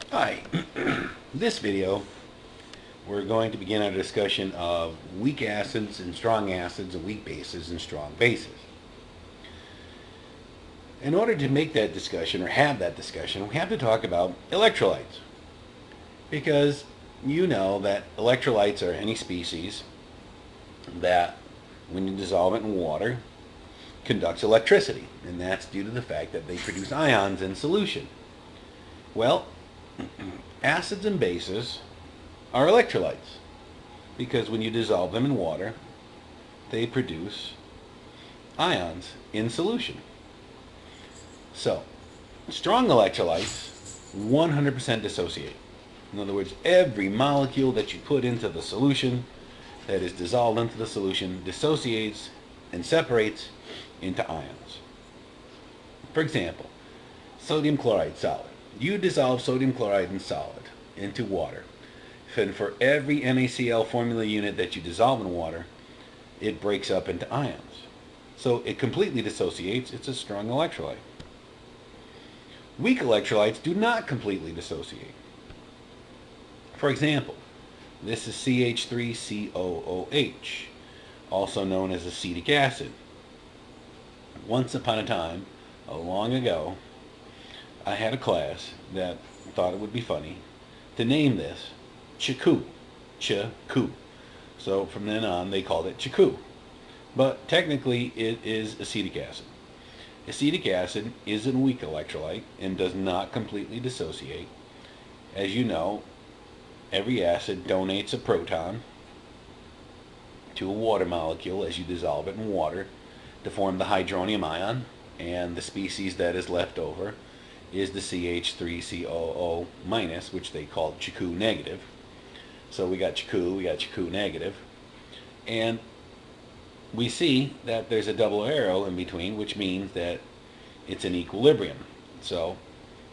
Hi. This video, we're going to begin our discussion of weak acids and strong acids, and weak bases and strong bases. In order to make that discussion, or have that discussion, we have to talk about electrolytes. Because you know that electrolytes are any species that, when you dissolve it in water, conducts electricity. And that's due to the fact that they produce ions in solution. Well, acids and bases are electrolytes because when you dissolve them in water, they produce ions in solution. So, strong electrolytes 100% dissociate. In other words, every molecule that you put into the solution that is dissolved into the solution dissociates and separates into ions. For example, sodium chloride solid. You dissolve sodium chloride in solid into water. And for every NaCl formula unit that you dissolve in water, it breaks up into ions. So it completely dissociates. It's a strong electrolyte. Weak electrolytes do not completely dissociate. For example, this is CH3COOH, also known as acetic acid. Once upon a time, long ago, I had a class that thought it would be funny to name this Chiku. Chiku. So from then on, they called it Chiku. But technically, it is acetic acid. Acetic acid is a weak electrolyte and does not completely dissociate. As you know, every acid donates a proton to a water molecule as you dissolve it in water to form the hydronium ion, and the species that is left over is the CH3COO minus, which they call Chiku negative. So we got Chiku negative, and we see that there's a double arrow in between, which means that it's in equilibrium. So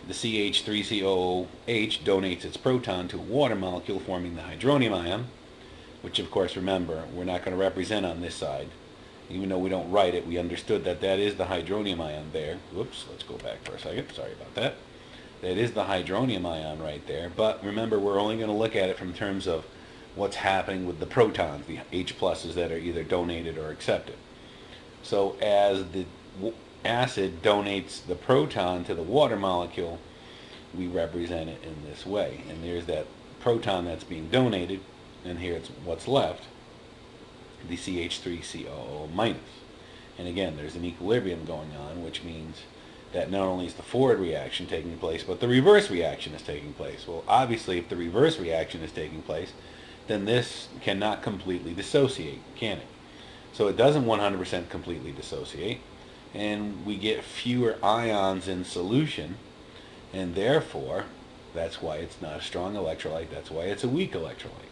the CH3COOH donates its proton to a water molecule forming the hydronium ion, which of course, remember, we're not going to represent on this side. Even though we don't write it, we understood that that is the hydronium ion there. Whoops, let's go back for a second. Sorry about that. That is the hydronium ion right there. But remember, we're only going to look at it from terms of what's happening with the protons, the H pluses that are either donated or accepted. So as the acid donates the proton to the water molecule, we represent it in this way. And there's that proton that's being donated, and here it's what's left, the CH3COO minus. And again, there's an equilibrium going on, which means that not only is the forward reaction taking place, but the reverse reaction is taking place. Well, obviously, if the reverse reaction is taking place, then this cannot completely dissociate, can it? So it doesn't 100% completely dissociate, and we get fewer ions in solution, and therefore, that's why it's not a strong electrolyte. That's why it's a weak electrolyte.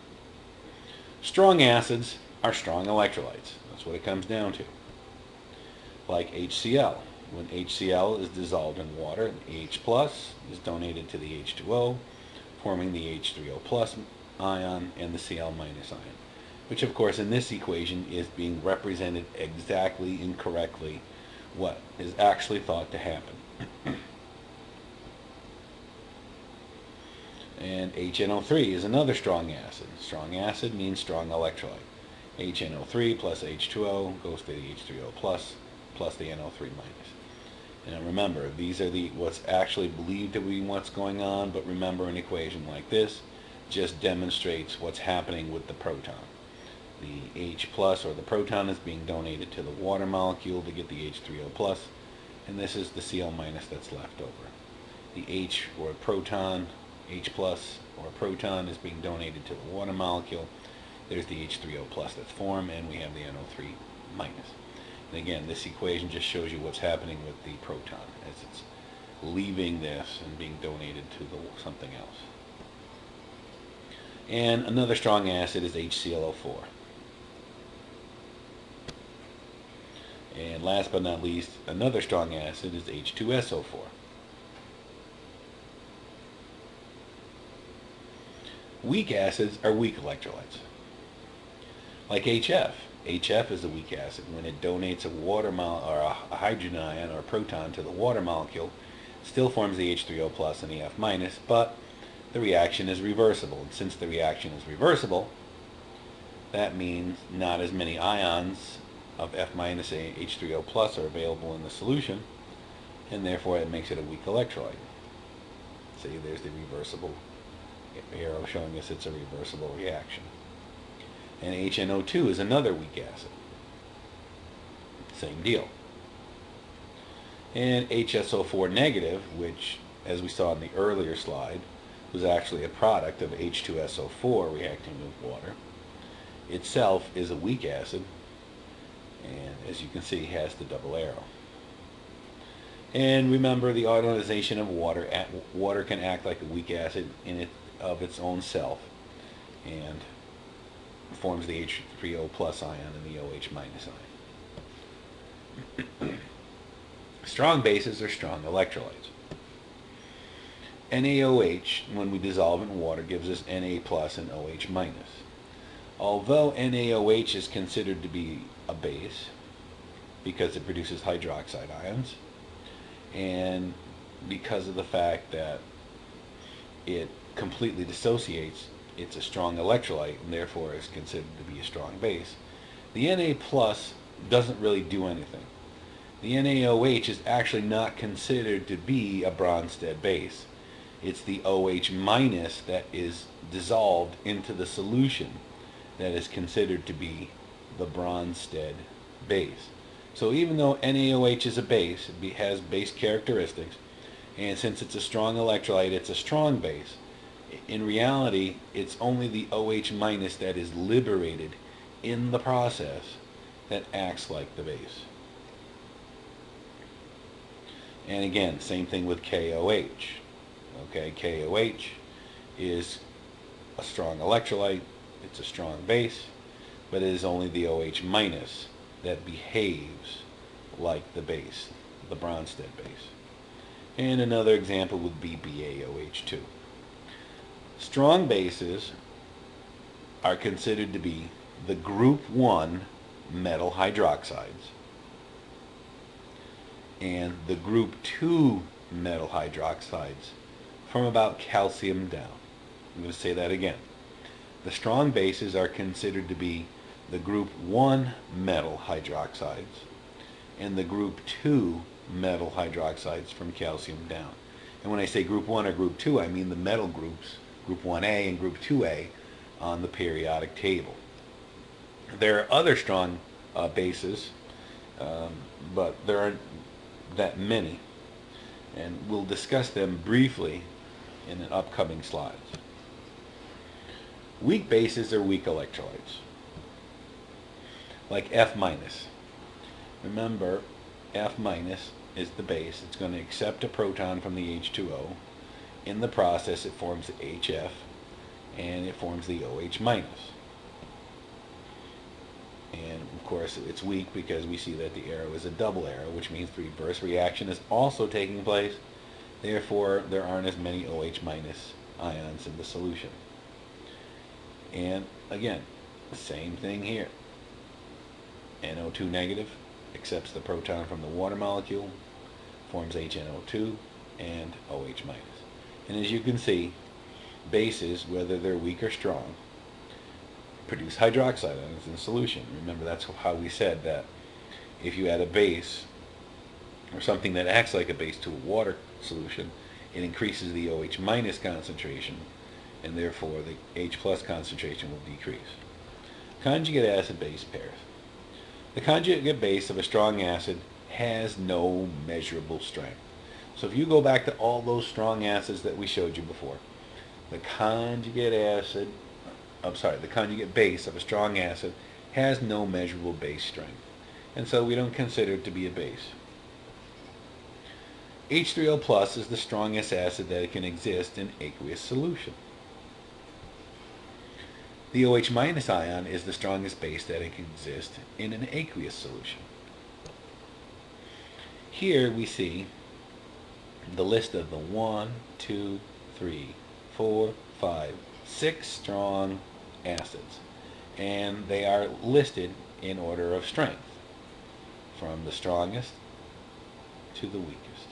Strong acids are strong electrolytes. That's what it comes down to. Like HCl. When HCl is dissolved in water, the H plus is donated to the H2O, forming the H3O plus ion and the Cl minus ion, which of course in this equation is being represented exactly incorrectly what is actually thought to happen. And HNO3 is another strong acid. Strong acid means strong electrolyte. HNO3 plus H2O goes to the H3O plus the NO3 minus. And remember, these are what's actually believed to be what's going on, but remember, an equation like this just demonstrates what's happening with the proton. The H plus, or the proton, is being donated to the water molecule to get the H3O plus, and this is the Cl minus that's left over. The H, or proton, H plus, or proton, is being donated to the water molecule. There's the H3O plus that's formed, and we have the NO3 minus. And again, this equation just shows you what's happening with the proton as it's leaving this and being donated to something else. And another strong acid is HClO4. And last but not least, another strong acid is H2SO4. Weak acids are weak electrolytes. Like HF. HF is a weak acid. When it donates a a hydrogen ion or a proton to the water molecule, it still forms the H3O plus and the F minus, but the reaction is reversible. And since the reaction is reversible, that means not as many ions of F minus H3O plus are available in the solution, and therefore it makes it a weak electrolyte. See, there's the reversible arrow showing us it's a reversible reaction. And HNO2 is another weak acid. Same deal. And HSO4 negative, which, as we saw in the earlier slide, was actually a product of H2SO4 reacting with water, itself is a weak acid, and as you can see has the double arrow. And remember, the ionization of water, water can act like a weak acid of its own self, and forms the H3O plus ion and the OH minus ion. Strong bases are strong electrolytes. NaOH, when we dissolve in water, gives us Na plus and OH minus. Although NaOH is considered to be a base because it produces hydroxide ions, and because of the fact that it completely dissociates, it's a strong electrolyte and therefore is considered to be a strong base, the Na plus doesn't really do anything. The NaOH is actually not considered to be a Bronsted base. It's the OH minus that is dissolved into the solution that is considered to be the Bronsted base. So even though NaOH is a base, it has base characteristics, and since it's a strong electrolyte, it's a strong base. In reality, it's only the OH minus that is liberated in the process that acts like the base. And again, same thing with KOH. Okay, KOH is a strong electrolyte, it's a strong base, but it is only the OH minus that behaves like the base, the Bronsted base. And another example would be BaOH2. Strong bases are considered to be the group 1 metal hydroxides and the group 2 metal hydroxides from about calcium down. I'm going to say that again. The strong bases are considered to be the group 1 metal hydroxides and the group 2 metal hydroxides from calcium down. And when I say group 1 or group 2, I mean the metal groups, group 1A and group 2A, on the periodic table. There are other strong bases, but there aren't that many, and we'll discuss them briefly in an upcoming slides. Weak bases are weak electrolytes, like F minus. Remember, F minus is the base. It's going to accept a proton from the H2O. In the process, it forms the HF, and it forms the OH minus. And of course, it's weak because we see that the arrow is a double arrow, which means the reverse reaction is also taking place. Therefore, there aren't as many OH minus ions in the solution. And again, same thing here. NO2 negative accepts the proton from the water molecule, forms HNO2 and OH minus. And as you can see, bases, whether they're weak or strong, produce hydroxide ions in solution. Remember, that's how we said that if you add a base or something that acts like a base to a water solution, it increases the OH minus concentration, and therefore the H plus concentration will decrease. Conjugate acid-base pairs. The conjugate base of a strong acid has no measurable strength. So if you go back to all those strong acids that we showed you before, the conjugate base of a strong acid has no measurable base strength, and so we don't consider it to be a base. H3O plus is the strongest acid that can exist in aqueous solution. The OH minus ion is the strongest base that can exist in an aqueous solution. Here we see the list of the 1, 2, 3, 4, 5, 6 strong acids, and they are listed in order of strength from the strongest to the weakest.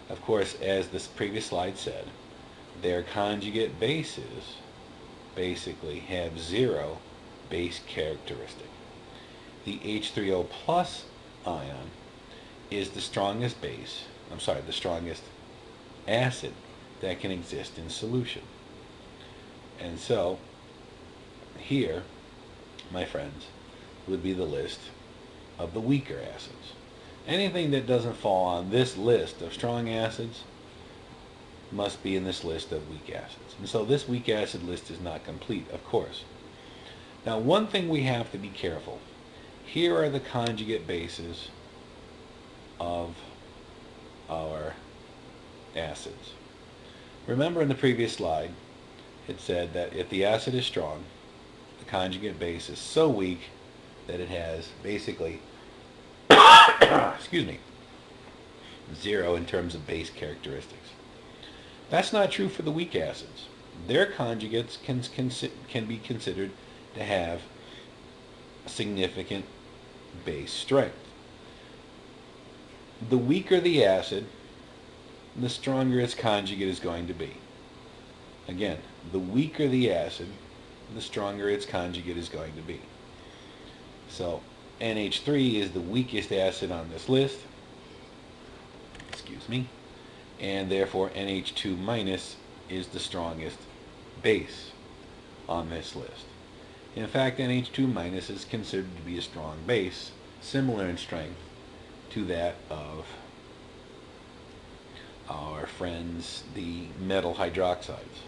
Of course, as this previous slide said, their conjugate bases basically have zero base characteristic. The H3O plus ion is the strongest the strongest acid that can exist in solution. And so, here, my friends, would be the list of the weaker acids. Anything that doesn't fall on this list of strong acids must be in this list of weak acids. And so this weak acid list is not complete, of course. Now, one thing we have to be careful. Here are the conjugate bases of our acids. Remember in the previous slide, it said that if the acid is strong, the conjugate base is so weak that it has basically excuse me, zero in terms of base characteristics. That's not true for the weak acids. Their conjugates can be considered to have significant base strength. The weaker the acid, the stronger its conjugate is going to be. Again, the weaker the acid, the stronger its conjugate is going to be. So NH3 is the weakest acid on this list, excuse me, and therefore NH2 minus is the strongest base on this list. In fact, NH2 minus is considered to be a strong base, similar in strength to that of our friends, the metal hydroxides.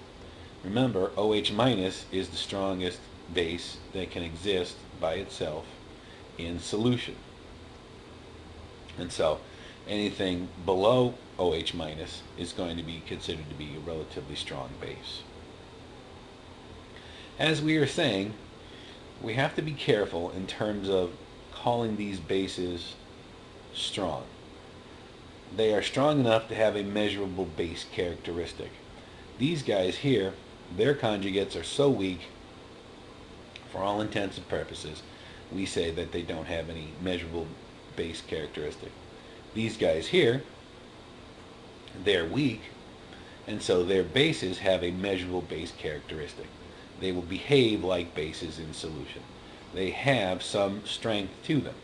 Remember, OH minus is the strongest base that can exist by itself in solution. And so anything below OH minus is going to be considered to be a relatively strong base. As we are saying, we have to be careful in terms of calling these bases strong. They are strong enough to have a measurable base characteristic. These guys here, their conjugates are so weak, for all intents and purposes, we say that they don't have any measurable base characteristic. These guys here, they're weak, and so their bases have a measurable base characteristic. They will behave like bases in solution. They have some strength to them.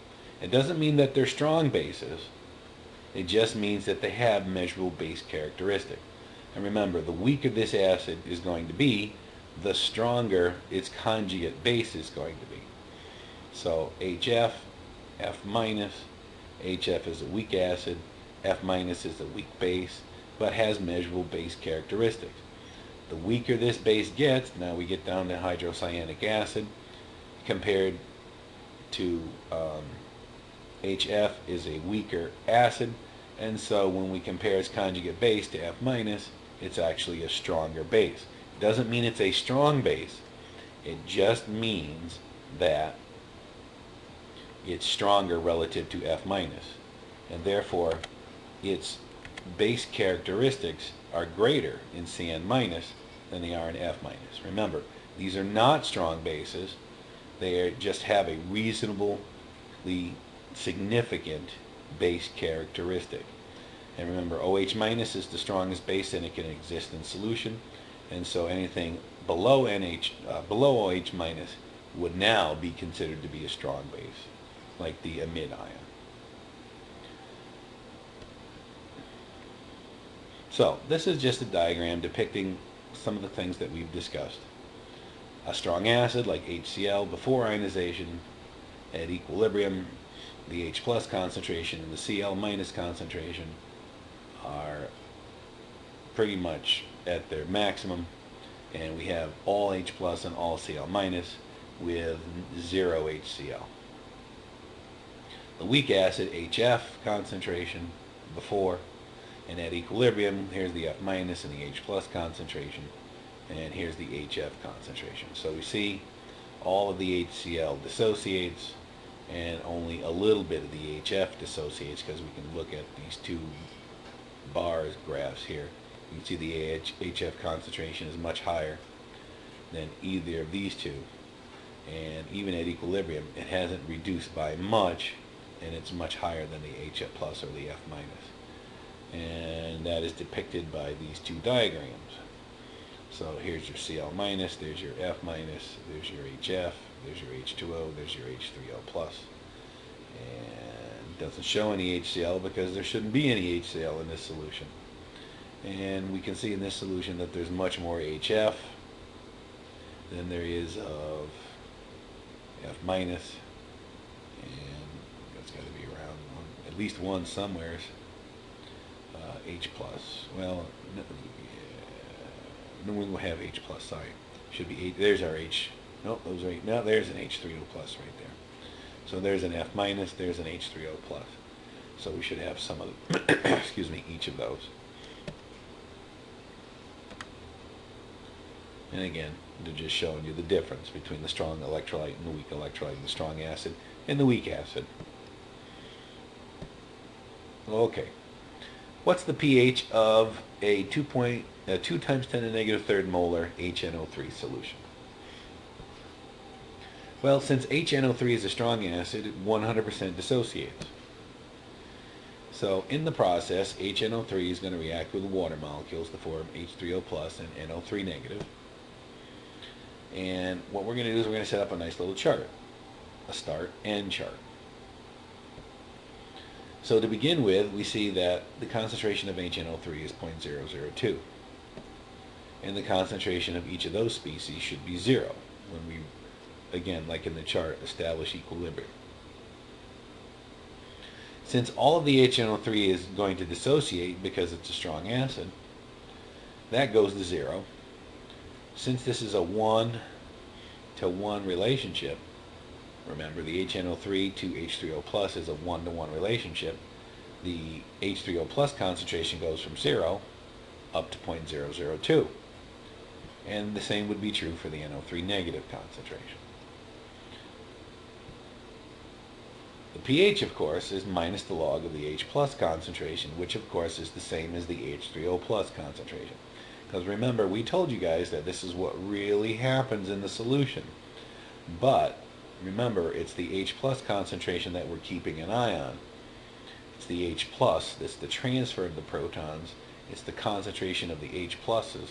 It doesn't mean that they're strong bases. It just means that they have measurable base characteristic. And remember, the weaker this acid is going to be, the stronger its conjugate base is going to be. So HF, F minus, HF is a weak acid, F minus is a weak base, but has measurable base characteristics. The weaker this base gets, now we get down to hydrocyanic acid, compared to HF is a weaker acid, and so when we compare its conjugate base to F minus, it's actually a stronger base. It doesn't mean it's a strong base, it just means that it's stronger relative to F minus, and therefore its base characteristics are greater in Cn minus than they are in F minus. Remember, these are not strong bases, they just have a reasonably significant base characteristic. And remember, OH minus is the strongest base and it can exist in solution, and so anything below below OH minus would now be considered to be a strong base, like the amide ion. So this is just a diagram depicting some of the things that we've discussed. A strong acid like HCl before ionization at equilibrium, the H plus concentration and the Cl minus concentration are pretty much at their maximum, and we have all H plus and all Cl minus with zero HCl. The weak acid HF concentration before, and at equilibrium, here's the F minus and the H plus concentration, and here's the HF concentration. So we see all of the HCl dissociates, and only a little bit of the HF dissociates, because we can look at these two bars graphs here. You can see the HF concentration is much higher than either of these two, and even at equilibrium it hasn't reduced by much, and it's much higher than the HF plus or the F minus. And that is depicted by these two diagrams. So here's your Cl minus, there's your F minus, there's your HF, there's your H2O, there's your H3O plus. And it doesn't show any HCl because there shouldn't be any HCl in this solution. And we can see in this solution that there's much more HF than there is of F minus, and that's got to be around at least one somewheres. H plus. Well, no, we will have H plus. Sorry, should be H. There's our H. Nope, those are. Now there's an H3O plus right there. So there's an F minus. There's an H3O plus. So we should have some of the, excuse me, each of those. And again, they're just showing you the difference between the strong electrolyte and the weak electrolyte, and the strong acid and the weak acid. Okay. What's the pH of a 2 times 10 to the negative third molar HNO3 solution? Well, since HNO3 is a strong acid, it 100% dissociates. So in the process, HNO3 is going to react with the water molecules to form H3O plus and NO3 negative. And what we're going to do is we're going to set up a nice little chart, a start end chart. So to begin with, we see that the concentration of HNO3 is 0.002. And the concentration of each of those species should be 0 when we, again, like in the chart, establish equilibrium. Since all of the HNO3 is going to dissociate because it's a strong acid, that goes to 0. Since this is a 1-to-1 relationship, remember the HNO3 to H3O plus is a 1-to-1 relationship, the H3O plus concentration goes from 0 up to 0.002. And the same would be true for the NO3 negative concentration. The pH, of course, is minus the log of the H plus concentration, which of course is the same as the H3O plus concentration. Because remember, we told you guys that this is what really happens in the solution. But remember, it's the H plus concentration that we're keeping an eye on. It's the H plus, that's the transfer of the protons. It's the concentration of the H pluses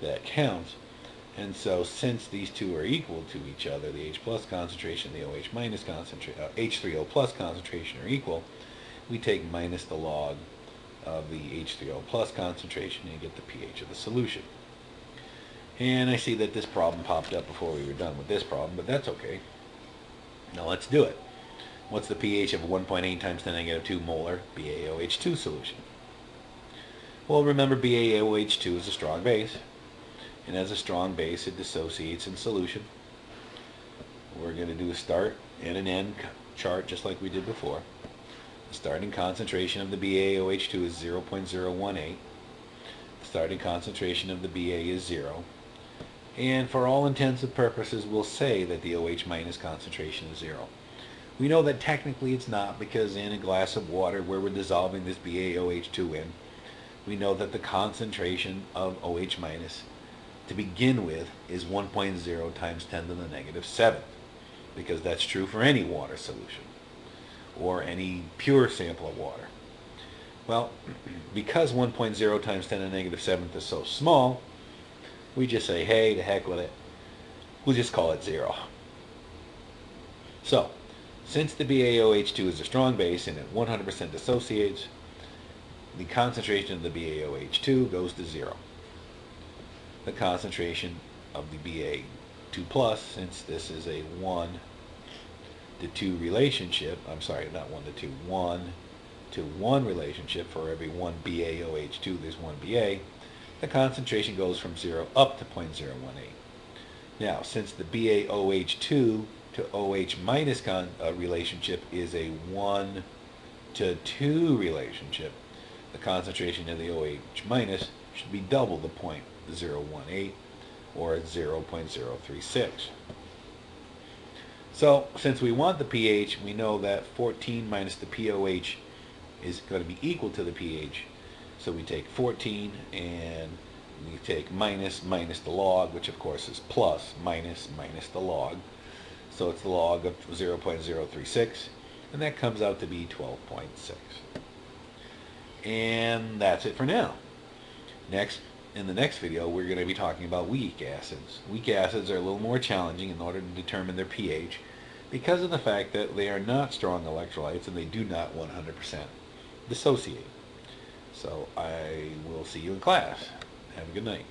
that counts. And so since these two are equal to each other, the H plus concentration and the OH minus concentration, H3O plus concentration are equal, we take minus the log of the H3O plus concentration and get the pH of the solution. And I see that this problem popped up before we were done with this problem, but that's okay. Now let's do it. What's the pH of a 1.8 times 10 to the negative 2 molar BaOH2 solution? Well, remember BaOH2 is a strong base. And as a strong base, it dissociates in solution. We're going to do a start and an end chart just like we did before. The starting concentration of the BaOH2 is 0.018. The starting concentration of the Ba is 0. And for all intents and purposes, we'll say that the OH minus concentration is 0. We know that technically it's not, because in a glass of water where we're dissolving this BaOH2 in, we know that the concentration of OH minus to begin with is 1.0 times 10 to the negative 7, because that's true for any water solution or any pure sample of water. Well, because 1.0 times 10 to the negative 7th is so small, we just say, hey, to heck with it. We'll just call it 0. So, since the BaOH2 is a strong base and it 100% dissociates, the concentration of the BaOH2 goes to 0. The concentration of the Ba2 plus, since this is a 1-to-2 relationship, I'm sorry, not 1-to-2, 1-to-1 relationship, for every one BaOH2 there's one Ba, the concentration goes from 0 up to 0.018. Now, since the BaOH2 to OH minus relationship is a 1-to-2 relationship, the concentration of the OH minus should be double the 0.018, or 0.036. So, since we want the pH, we know that 14 minus the pOH is going to be equal to the pH. So we take 14 and we take minus the log, which of course is plus, minus the log. So it's the log of 0.036, and that comes out to be 12.6. And that's it for now. Next, In the next video, we're going to be talking about weak acids. Weak acids are a little more challenging in order to determine their pH because of the fact that they are not strong electrolytes and they do not 100% dissociate. So I will see you in class. Have a good night.